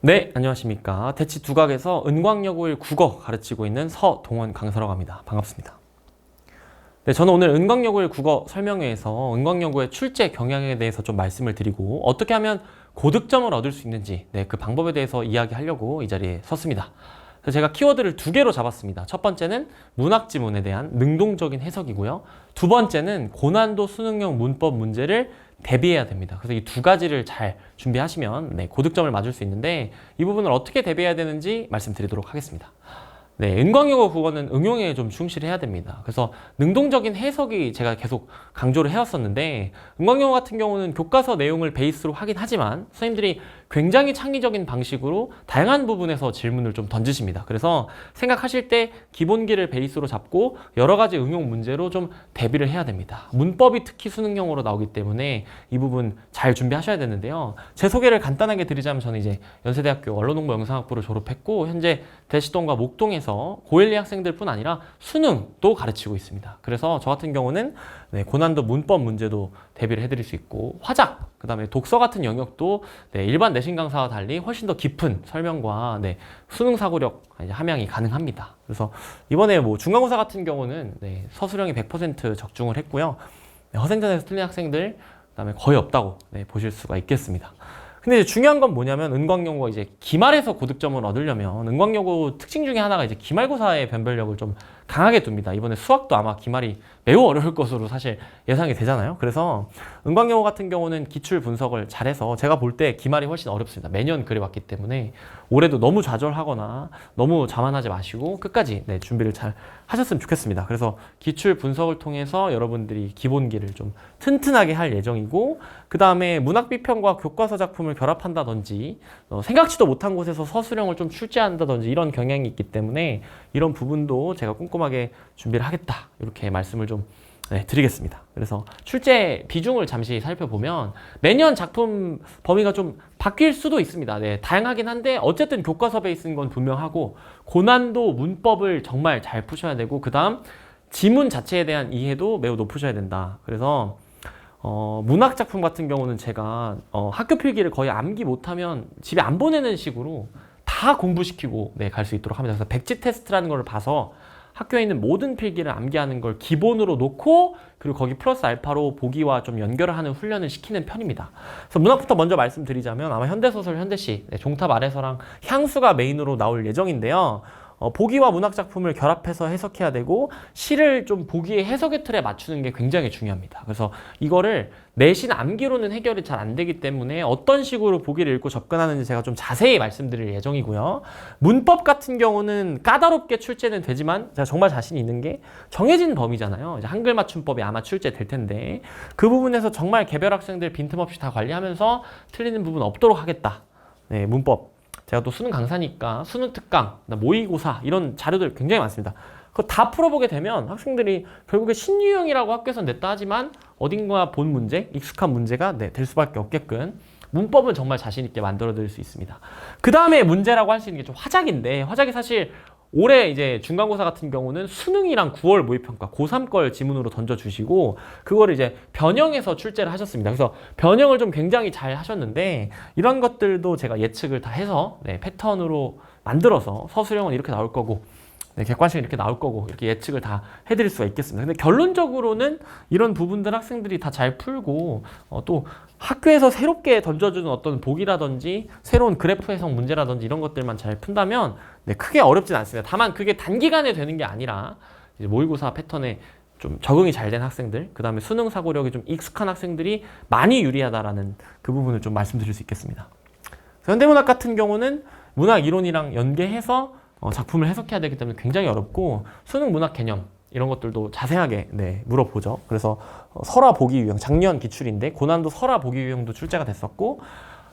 네, 안녕하십니까. 대치 두각에서 은광여고일 국어 가르치고 있는 서동원 강사라고 합니다. 반갑습니다. 네, 저는 오늘 은광여고일 국어 설명회에서 은광여고의 출제 경향에 대해서 좀 말씀을 드리고 어떻게 하면 고득점을 얻을 수 있는지 그 방법에 대해서 이야기하려고 이 자리에 섰습니다. 그래서 제가 키워드를 두 개로 잡았습니다. 첫 번째는 문학 지문에 대한 능동적인 해석이고요. 두 번째는 고난도 수능형 문법 문제를 대비해야 됩니다. 그래서 이 두 가지를 잘 준비하시면 고득점을 맞을 수 있는데 이 부분을 어떻게 대비해야 되는지 말씀드리도록 하겠습니다. 은광여고 국어는 응용에 좀 충실해야 됩니다. 그래서 능동적인 해석이 제가 계속 강조를 해왔었는데 은광여고 같은 경우는 교과서 내용을 베이스로 하긴 하지만 선생님들이 굉장히 창의적인 방식으로 다양한 부분에서 질문을 좀 던지십니다. 그래서 생각하실 때 기본기를 베이스로 잡고 여러 가지 응용 문제로 좀 대비를 해야 됩니다. 문법이 특히 수능형으로 나오기 때문에 이 부분 잘 준비하셔야 되는데요. 제 소개를 간단하게 드리자면 저는 이제 연세대학교 언론홍보 영상학부를 졸업했고 현재 대치동과 목동에서 고1, 2학생들뿐 아니라 수능도 가르치고 있습니다. 그래서 저 같은 경우는 고난도 문법 문제도 대비를 해드릴 수 있고 화작, 그 다음에 독서 같은 영역도 일반 내신 강사와 달리 훨씬 더 깊은 설명과 수능 사고력 함양이 가능합니다. 그래서 이번에 중간고사 같은 경우는 서술형이 100% 적중을 했고요. 허생전에서 틀린 학생들 그다음에 거의 없다고 보실 수가 있겠습니다. 근데 이제 중요한 건 뭐냐면 은광여고가 이제 기말에서 고득점을 얻으려면 은광여고 특징 중에 하나가 이제 기말고사의 변별력을 좀 강하게 둡니다. 이번에 수학도 아마 기말이 매우 어려울 것으로 사실 예상이 되잖아요. 그래서 은광여고 같은 경우는 기출 분석을 잘해서 제가 볼 때 기말이 훨씬 어렵습니다. 매년 그래왔기 때문에 올해도 너무 좌절하거나 너무 자만하지 마시고 끝까지 준비를 잘 하셨으면 좋겠습니다. 그래서 기출 분석을 통해서 여러분들이 기본기를 좀 튼튼하게 할 예정이고 그 다음에 문학 비평과 교과서 작품을 결합한다든지 생각지도 못한 곳에서 서술형을 좀 출제한다든지 이런 경향이 있기 때문에 이런 부분도 제가 꼼꼼하게 준비를 하겠다 이렇게 말씀을 좀 드리겠습니다. 그래서 출제 비중을 잠시 살펴보면 매년 작품 범위가 좀 바뀔 수도 있습니다. 다양하긴 한데 어쨌든 교과서 베이스인 건 분명하고 고난도 문법을 정말 잘 푸셔야 되고 그 다음 지문 자체에 대한 이해도 매우 높으셔야 된다. 그래서 문학 작품 같은 경우는 제가 학교 필기를 거의 암기 못하면 집에 안 보내는 식으로 다 공부시키고 갈 수 있도록 합니다. 그래서 백지 테스트라는 걸 봐서 학교에 있는 모든 필기를 암기하는 걸 기본으로 놓고 그리고 거기 플러스 알파로 보기와 좀 연결을 하는 훈련을 시키는 편입니다. 그래서 문학부터 먼저 말씀드리자면 아마 현대소설, 현대시, 종탑 아래서랑 향수가 메인으로 나올 예정인데요. 보기와 문학 작품을 결합해서 해석해야 되고 시를 좀 보기의 해석의 틀에 맞추는 게 굉장히 중요합니다. 그래서 이거를 내신 암기로는 해결이 잘 안 되기 때문에 어떤 식으로 보기를 읽고 접근하는지 제가 좀 자세히 말씀드릴 예정이고요. 문법 같은 경우는 까다롭게 출제는 되지만 제가 정말 자신이 있는 게 정해진 범위잖아요. 이제 한글 맞춤법이 아마 출제될 텐데 그 부분에서 정말 개별 학생들 빈틈없이 다 관리하면서 틀리는 부분 없도록 하겠다. 문법. 제가 또 수능 강사니까 수능 특강, 모의고사 이런 자료들 굉장히 많습니다. 그거 다 풀어보게 되면 학생들이 결국에 신유형이라고 학교에서 냈다 하지만 어딘가 본 문제, 익숙한 문제가 될 수밖에 없게끔 문법은 정말 자신 있게 만들어 드릴 수 있습니다. 그 다음에 문제라고 할 수 있는 게 좀 화작인데 화작이 사실 올해 이제 중간고사 같은 경우는 수능이랑 9월 모의평가 고3 걸 지문으로 던져주시고 그거를 이제 변형해서 출제를 하셨습니다. 그래서 변형을 좀 굉장히 잘 하셨는데 이런 것들도 제가 예측을 다 해서 패턴으로 만들어서 서술형은 이렇게 나올 거고 객관식은 이렇게 나올 거고 이렇게 예측을 다 해드릴 수가 있겠습니다. 근데 결론적으로는 이런 부분들 학생들이 다 잘 풀고 또 학교에서 새롭게 던져주는 어떤 보기라든지 새로운 그래프 해석 문제라든지 이런 것들만 잘 푼다면 크게 어렵진 않습니다. 다만 그게 단기간에 되는 게 아니라 이제 모의고사 패턴에 좀 적응이 잘 된 학생들, 그 다음에 수능 사고력이 좀 익숙한 학생들이 많이 유리하다라는 그 부분을 좀 말씀드릴 수 있겠습니다. 현대문학 같은 경우는 문학 이론이랑 연계해서 작품을 해석해야 되기 때문에 굉장히 어렵고 수능 문학 개념 이런 것들도 자세하게 물어보죠. 그래서 설화 보기 유형 작년 기출인데 고난도 설화 보기 유형도 출제가 됐었고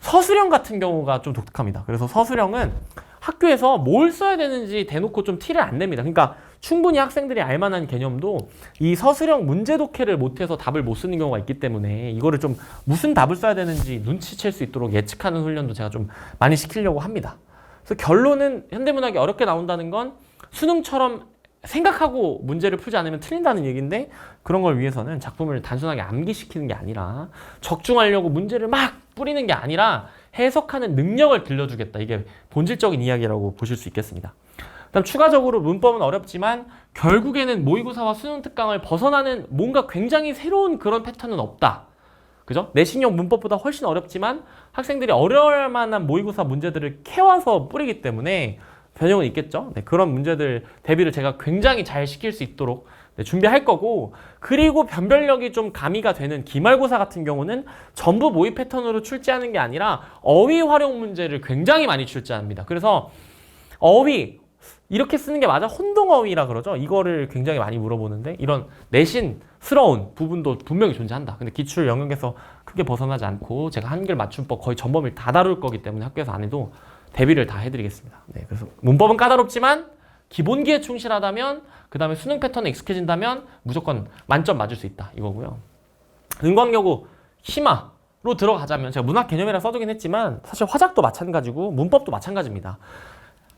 서술형 같은 경우가 좀 독특합니다. 그래서 서술형은 학교에서 뭘 써야 되는지 대놓고 좀 티를 안 냅니다. 그러니까 충분히 학생들이 알만한 개념도 이 서술형 문제 독해를 못해서 답을 못 쓰는 경우가 있기 때문에 이거를 좀 무슨 답을 써야 되는지 눈치챌 수 있도록 예측하는 훈련도 제가 좀 많이 시키려고 합니다. 그래서 결론은 현대문학이 어렵게 나온다는 건 수능처럼 생각하고 문제를 풀지 않으면 틀린다는 얘기인데 그런 걸 위해서는 작품을 단순하게 암기시키는 게 아니라 적중하려고 문제를 막 뿌리는 게 아니라 해석하는 능력을 길러주겠다. 이게 본질적인 이야기라고 보실 수 있겠습니다. 그다음 추가적으로 문법은 어렵지만 결국에는 모의고사와 수능 특강을 벗어나는 뭔가 굉장히 새로운 그런 패턴은 없다. 그죠? 내신형 문법보다 훨씬 어렵지만 학생들이 어려울 만한 모의고사 문제들을 캐와서 뿌리기 때문에 변형은 있겠죠. 네, 그런 문제들 대비를 제가 굉장히 잘 시킬 수 있도록 준비할 거고, 그리고 변별력이 좀 가미가 되는 기말고사 같은 경우는 전부 모의 패턴으로 출제하는 게 아니라 어휘 활용 문제를 굉장히 많이 출제합니다. 그래서 어휘 이렇게 쓰는 게 맞아? 혼동어휘라 그러죠. 이거를 굉장히 많이 물어보는데 이런 내신스러운 부분도 분명히 존재한다. 근데 기출 영역에서 크게 벗어나지 않고 제가 한글 맞춤법 거의 전범위를 다 다룰 거기 때문에 학교에서 안 해도 대비를 다 해드리겠습니다. 네, 그래서 문법은 까다롭지만 기본기에 충실하다면, 그 다음에 수능 패턴에 익숙해진다면 무조건 만점 맞을 수 있다 이거고요. 은광여고 희마로 들어가자면, 제가 문학 개념이라 써두긴 했지만 사실 화작도 마찬가지고 문법도 마찬가지입니다.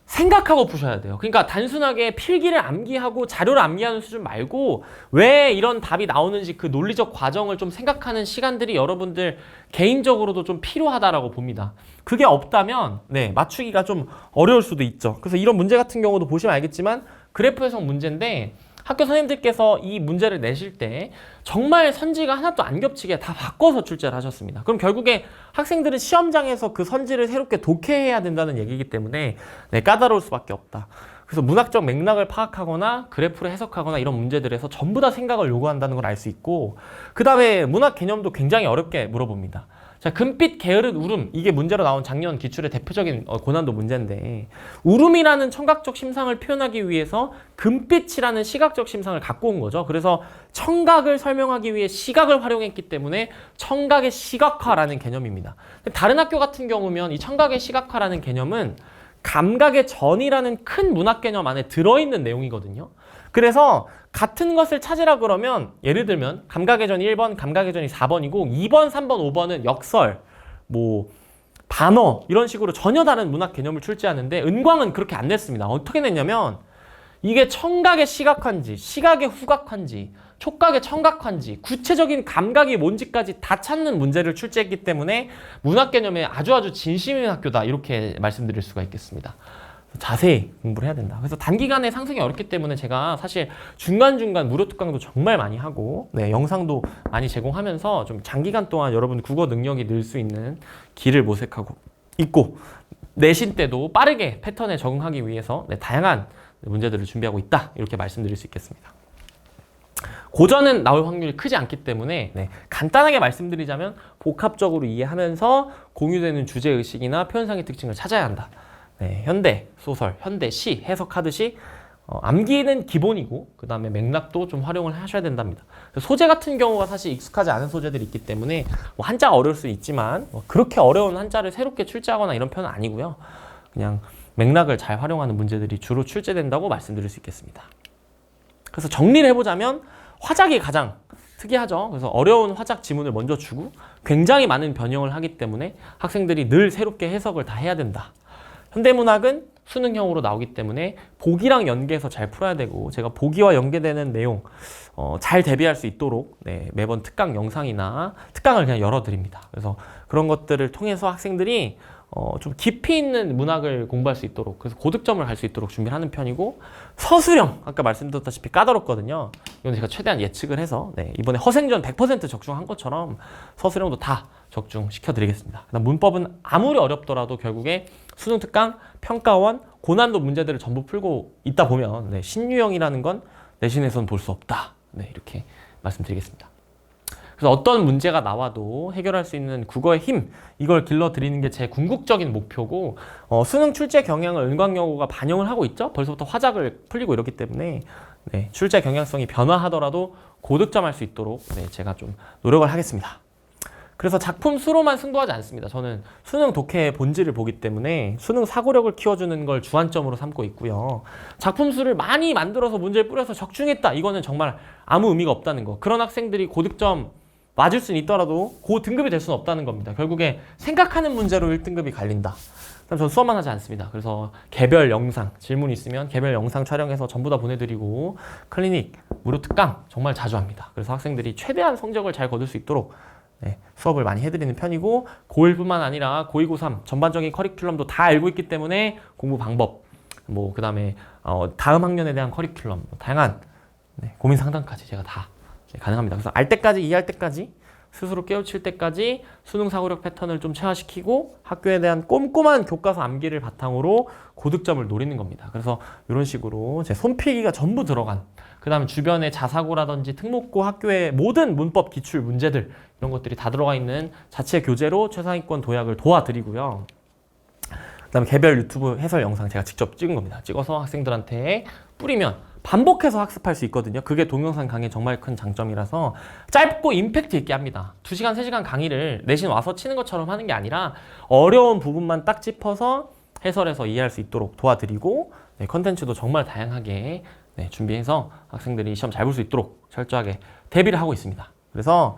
생각하고 푸셔야 돼요. 그러니까 단순하게 필기를 암기하고 자료를 암기하는 수준 말고 왜 이런 답이 나오는지 그 논리적 과정을 좀 생각하는 시간들이 여러분들 개인적으로도 좀 필요하다라고 봅니다. 그게 없다면 맞추기가 좀 어려울 수도 있죠. 그래서 이런 문제 같은 경우도 보시면 알겠지만 그래프 해석 문제인데 학교 선생님들께서 이 문제를 내실 때 정말 선지가 하나도 안 겹치게 다 바꿔서 출제를 하셨습니다. 그럼 결국에 학생들은 시험장에서 그 선지를 새롭게 독해해야 된다는 얘기이기 때문에 까다로울 수밖에 없다. 그래서 문학적 맥락을 파악하거나 그래프를 해석하거나 이런 문제들에서 전부 다 생각을 요구한다는 걸 알 수 있고, 그 다음에 문학 개념도 굉장히 어렵게 물어봅니다. 자, 금빛 게으른 울음, 이게 문제로 나온 작년 기출의 대표적인 고난도 문제인데, 울음이라는 청각적 심상을 표현하기 위해서 금빛이라는 시각적 심상을 갖고 온 거죠. 그래서 청각을 설명하기 위해 시각을 활용했기 때문에 청각의 시각화라는 개념입니다. 다른 학교 같은 경우면 이 청각의 시각화라는 개념은 감각의 전이라는 큰 문학 개념 안에 들어있는 내용이거든요. 그래서 같은 것을 찾으라 그러면 예를 들면 감각의 전이 1번, 감각의 전이 4번이고 2번, 3번, 5번은 역설, 단어 이런 식으로 전혀 다른 문학 개념을 출제하는데 은광은 그렇게 안 냈습니다. 어떻게 냈냐면 이게 청각의 시각화인지, 시각의 후각화인지, 촉각의 청각화인지, 구체적인 감각이 뭔지까지 다 찾는 문제를 출제했기 때문에 문학 개념에 아주 진심인 학교다 이렇게 말씀드릴 수가 있겠습니다. 자세히 공부를 해야 된다. 그래서 단기간에 상승이 어렵기 때문에 제가 사실 중간중간 무료 특강도 정말 많이 하고 영상도 많이 제공하면서 좀 장기간 동안 여러분 국어 능력이 늘 수 있는 길을 모색하고 있고, 내신 때도 빠르게 패턴에 적응하기 위해서 다양한 문제들을 준비하고 있다 이렇게 말씀드릴 수 있겠습니다. 고전은 나올 확률이 크지 않기 때문에 간단하게 말씀드리자면 복합적으로 이해하면서 공유되는 주제의식이나 표현상의 특징을 찾아야 한다. 현대 소설, 현대 시 해석하듯이 암기는 기본이고 그 다음에 맥락도 좀 활용을 하셔야 된답니다. 소재 같은 경우가 사실 익숙하지 않은 소재들이 있기 때문에 한자가 어려울 수 있지만 그렇게 어려운 한자를 새롭게 출제하거나 이런 편은 아니고요. 그냥 맥락을 잘 활용하는 문제들이 주로 출제된다고 말씀드릴 수 있겠습니다. 그래서 정리를 해보자면 화작이 가장 특이하죠. 그래서 어려운 화작 지문을 먼저 주고 굉장히 많은 변형을 하기 때문에 학생들이 늘 새롭게 해석을 다 해야 된다. 현대문학은 수능형으로 나오기 때문에 보기랑 연계해서 잘 풀어야 되고, 제가 보기와 연계되는 내용 잘 대비할 수 있도록 매번 특강 영상이나 특강을 그냥 열어드립니다. 그래서 그런 것들을 통해서 학생들이 좀 깊이 있는 문학을 공부할 수 있도록, 그래서 고득점을 갈 수 있도록 준비를 하는 편이고, 서술형 아까 말씀드렸다시피 까다롭거든요. 이건 제가 최대한 예측을 해서 이번에 허생전 100% 적중한 것처럼 서술형도 다 적중시켜 드리겠습니다. 문법은 아무리 어렵더라도 결국에 수능 특강, 평가원, 고난도 문제들을 전부 풀고 있다 보면 신유형이라는 건 내신에서는 볼 수 없다. 이렇게 말씀드리겠습니다. 그래서 어떤 문제가 나와도 해결할 수 있는 국어의 힘, 이걸 길러드리는 게 제 궁극적인 목표고, 수능 출제 경향을 은광여고가 반영을 하고 있죠. 벌써부터 화작을 풀리고 이렇기 때문에 출제 경향성이 변화하더라도 고득점할 수 있도록 제가 좀 노력을 하겠습니다. 그래서 작품 수로만 승부하지 않습니다. 저는 수능 독해의 본질을 보기 때문에 수능 사고력을 키워주는 걸 주안점으로 삼고 있고요. 작품 수를 많이 만들어서 문제를 뿌려서 적중했다. 이거는 정말 아무 의미가 없다는 거. 그런 학생들이 고득점 맞을 수는 있더라도 고 등급이 될 수는 없다는 겁니다. 결국에 생각하는 문제로 1등급이 갈린다. 그럼 저는 수업만 하지 않습니다. 그래서 개별 영상, 질문 있으면 개별 영상 촬영해서 전부 다 보내드리고, 클리닉, 무료 특강 정말 자주 합니다. 그래서 학생들이 최대한 성적을 잘 거둘 수 있도록 네, 수업을 많이 해드리는 편이고 고1뿐만 아니라 고2, 고3 전반적인 커리큘럼도 다 알고 있기 때문에 공부 방법, 뭐 그 다음에 다음 학년에 대한 커리큘럼, 다양한 고민 상담까지 제가 다 가능합니다. 그래서 알 때까지, 이해할 때까지, 스스로 깨우칠 때까지 수능 사고력 패턴을 좀 체화시키고 학교에 대한 꼼꼼한 교과서 암기를 바탕으로 고득점을 노리는 겁니다. 그래서 이런 식으로 제 손필기가 전부 들어간, 그 다음에 주변에 자사고라든지 특목고 학교의 모든 문법 기출 문제들, 이런 것들이 다 들어가 있는 자체 교재로 최상위권 도약을 도와드리고요. 그 다음에 개별 유튜브 해설 영상 제가 직접 찍은 겁니다. 찍어서 학생들한테 뿌리면 반복해서 학습할 수 있거든요. 그게 동영상 강의 정말 큰 장점이라서 짧고 임팩트 있게 합니다. 2시간, 3시간 강의를 내신 와서 치는 것처럼 하는 게 아니라 어려운 부분만 딱 짚어서 해설해서 이해할 수 있도록 도와드리고 컨텐츠도 정말 다양하게 준비해서 학생들이 시험 잘 볼 수 있도록 철저하게 대비를 하고 있습니다. 그래서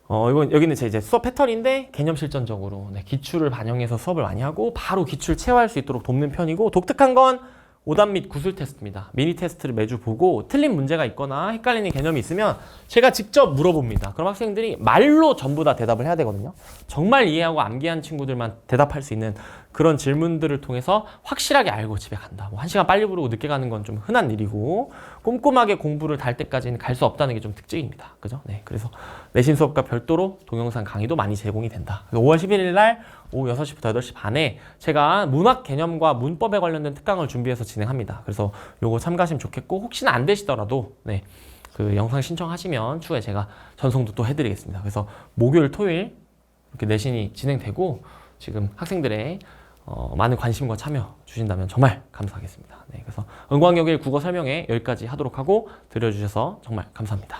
이건 여기는 제 이제 수업 패턴인데 개념 실전적으로 기출을 반영해서 수업을 많이 하고 바로 기출 체화할 수 있도록 돕는 편이고, 독특한 건 오답 및 구술 테스트입니다. 미니 테스트를 매주 보고 틀린 문제가 있거나 헷갈리는 개념이 있으면 제가 직접 물어봅니다. 그럼 학생들이 말로 전부 다 대답을 해야 되거든요. 정말 이해하고 암기한 친구들만 대답할 수 있는 그런 질문들을 통해서 확실하게 알고 집에 간다. 뭐 1시간 빨리 부르고 늦게 가는 건 좀 흔한 일이고, 꼼꼼하게 공부를 다 할 때까지는 갈 수 없다는 게 좀 특징입니다. 그죠? 네. 그래서 내신 수업과 별도로 동영상 강의도 많이 제공이 된다. 5월 11일 날 오후 6시부터 8시 반에 제가 문학 개념과 문법에 관련된 특강을 준비해서 진행합니다. 그래서 요거 참가하시면 좋겠고, 혹시나 안 되시더라도 그 영상 신청하시면 추후에 제가 전송도 또 해드리겠습니다. 그래서 목요일, 토요일 이렇게 내신이 진행되고, 지금 학생들의 많은 관심과 참여 주신다면 정말 감사하겠습니다. 그래서 은광여길 국어 설명회 여기까지 하도록 하고, 들려주셔서 정말 감사합니다.